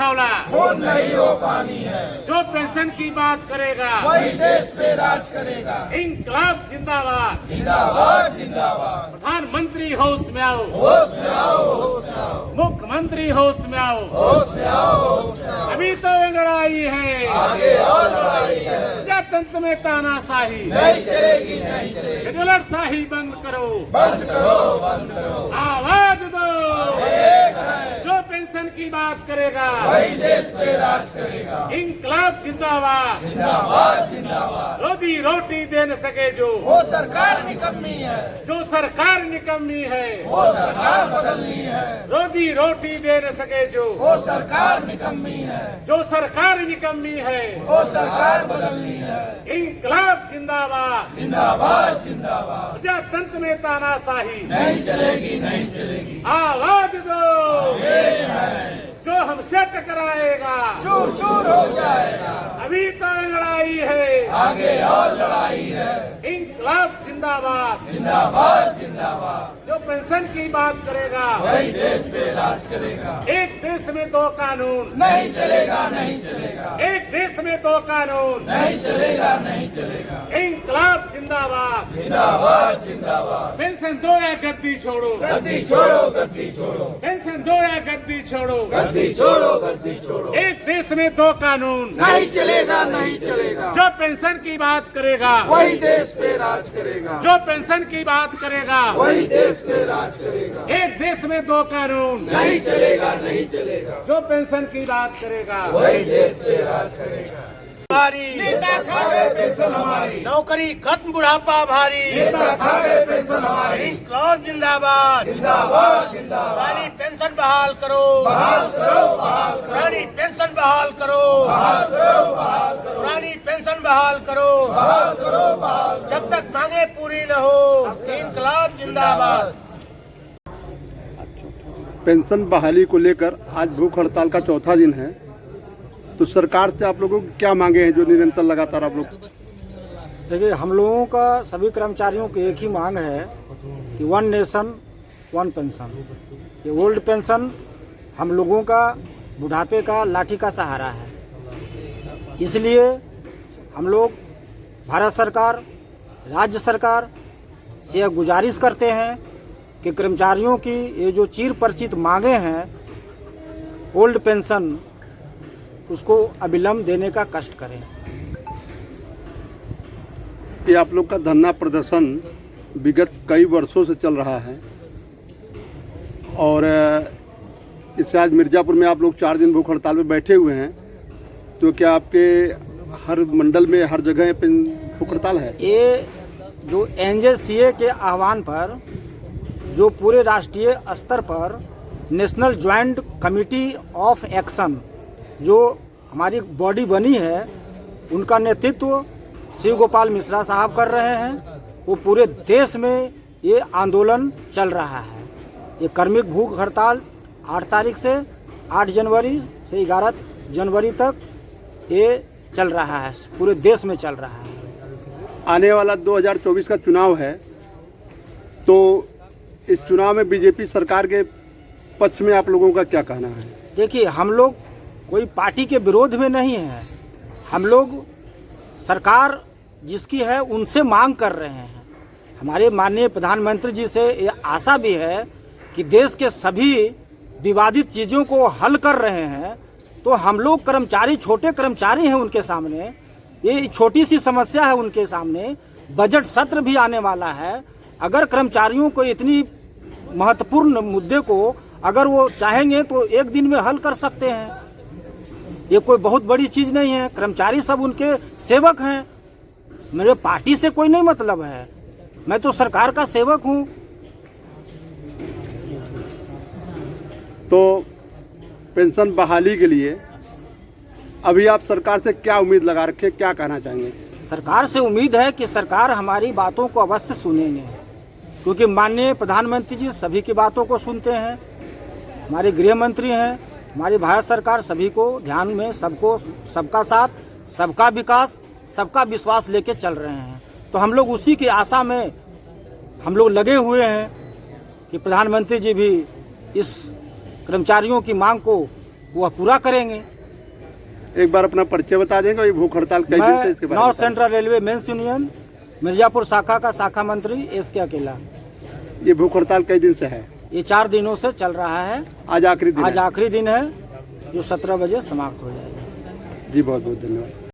खौला खून नहीं वो पानी है। जो पेंशन की बात करेगा वही देश पे राज करेगा। इंकलाब जिंदाबाद जिंदाबाद जिंदाबाद। प्रधानमंत्री होश में आओ, होश में आओ, होश में आओ, मुख्यमंत्री होश में आओ, होश में आओ, होश में आओ। अभी तो ये लड़ाई है, आगे और लड़ाई है। प्रजातंत्र में तानाशाही नहीं चलेगी, नहीं चलेगी। शाही बंद करो, बंद करो, बंद करो। आवाज दो। एक है जो पेंशन की बात करेगा वही देश पे राज करेगा। इंकलाब जिंदाबाद। जिंदाबाद जिंदाबाद। रोजी रोटी दे न सके जो वो सरकार निकम्मी है, जो सरकार निकम्मी है, वो सरकार बदलनी है। रोजी रोटी दे न सके जो वो सरकार निकम्मी है, जो सरकार निकम्मी है, वो सरकार बदलनी है। इंकलाब जिंदाबाद। जिंदाबाद जिंदाबाद। प्रजातंत्र में तानाशाही नहीं चलेगी, नहीं चलेगी। आवाज दो। ये है जो हमसे टकराएगा चूर चूर हो जाएगा। अभी तो लड़ाई है, आगे और लड़ाई है। इंकलाब जिंदाबाद। जिंदाबाद जिंदाबाद। जो पेंशन की बात करेगा वही देश पे राज करेगा। एक देश में दो कानून, नहीं चलेगा, नहीं चलेगा। एक देश में दो कानून, नहीं चलेगा, नहीं चलेगा। इंकलाब जिंदाबाद। जिंदाबाद जिंदाबाद। पेंशन दो या गद्दी छोड़ो, गद्दी छोड़ो, गद्दी छोड़ो, पेंशन दो या गद्दी छोड़ो, गद्दी छोड़ो, गद्दी छोड़ो। एक देश में दो कानून, नहीं चलेगा, नहीं चलेगा। जो पेंशन की बात करेगा वही देश पे राज करेगा। जो पेंशन की बात करेगा वही देश पे राज करेगा। एक देश में दो कानून, नहीं चलेगा, नहीं चलेगा। जो पेंशन की बात करेगा वही देश पे राज करेगा। हमारी नेता खा गए पेंशन हमारी, नौकरी खत्म बुढ़ापा भारी, नेता खा गए पेंशन हमारी। इंकलाब जिंदाबाद। जिंदाबाद जिंदाबाद। पुरानी पेंशन बहाल करो, बहाल करो, बहाल करो, पुरानी पेंशन बहाल करो, बहाल करो, बहाल करो, पुरानी पेंशन बहाल करो, बहाल करो, बहाल करो। जब तक मांगे पूरी न हो। इंकलाब जिंदाबाद। पेंशन बहाली को लेकर आज भूख हड़ताल का चौथा दिन है, तो सरकार से आप लोगों को क्या मांगे हैं जो निरंतर लगातार आप लोग? देखिए, हम लोगों का सभी कर्मचारियों की एक ही मांग है कि वन नेशन वन पेंशन। ये ओल्ड पेंशन हम लोगों का बुढ़ापे का लाठी का सहारा है। इसलिए हम लोग भारत सरकार, राज्य सरकार से यह गुजारिश करते हैं कि कर्मचारियों की ये जो चिर परिचित मांगे हैं ओल्ड पेंशन, उसको अविलंब देने का कष्ट करें। ये आप लोग का धरना प्रदर्शन विगत कई वर्षों से चल रहा है और इससे आज मिर्ज़ापुर में आप लोग 4 दिन भूख हड़ताल में बैठे हुए हैं, तो क्या आपके हर मंडल में हर जगह भूख हड़ताल है? ये जो NJCA के आह्वान पर जो पूरे राष्ट्रीय स्तर पर national joint committee of action जो हमारी बॉडी बनी है, उनका नेतृत्व शिव गोपाल मिश्रा साहब कर रहे हैं। वो पूरे देश में ये आंदोलन चल रहा है। ये कार्मिक भूख हड़ताल 8 तारीख से 8 जनवरी से 11 जनवरी तक ये चल रहा है, पूरे देश में चल रहा है। आने वाला 2024 का चुनाव है, तो इस चुनाव में बीजेपी सरकार के पक्ष में आप लोगों का क्या कहना है? देखिए, हम लोग कोई पार्टी के विरोध में नहीं है। हम लोग सरकार जिसकी है उनसे मांग कर रहे हैं। हमारे माननीय प्रधानमंत्री जी से ये आशा भी है कि देश के सभी विवादित चीज़ों को हल कर रहे हैं। तो हम लोग कर्मचारी, छोटे कर्मचारी हैं, उनके सामने ये छोटी सी समस्या है। उनके सामने बजट सत्र भी आने वाला है। अगर कर्मचारियों को इतनी महत्वपूर्ण मुद्दे को अगर वो चाहेंगे तो एक दिन में हल कर सकते हैं। ये कोई बहुत बड़ी चीज़ नहीं है। कर्मचारी सब उनके सेवक हैं। मेरे पार्टी से कोई नहीं मतलब है, मैं तो सरकार का सेवक हूँ। तो पेंशन बहाली के लिए अभी आप सरकार से क्या उम्मीद लगा रखे, क्या कहना चाहेंगे? सरकार से उम्मीद है कि सरकार हमारी बातों को अवश्य सुनेंगे, क्योंकि माननीय प्रधानमंत्री जी सभी की बातों को सुनते हैं। हमारे गृह मंत्री हैं, हमारी भारत सरकार सभी को ध्यान में, सबको, सबका साथ, सबका विकास, सबका विश्वास लेके चल रहे हैं। तो हम लोग उसी की आशा में हम लोग लगे हुए हैं कि प्रधानमंत्री जी भी इस कर्मचारियों की मांग को वह पूरा करेंगे। एक बार अपना परिचय बता देंगे, ये भूख हड़ताल कई दिन से मैं इसके बारे में नॉर्थ बता central railway men's union Mirzapur शाखा का शाखा मंत्री एस.के. अकेला। दें। ये भूख हड़ताल कई दिन से है? ये 4 दिनों से चल रहा है। आज आखिरी दिन आज है। आखिरी दिन है जो 17 बजे समाप्त हो जाएगा। जी बहुत बहुत धन्यवाद।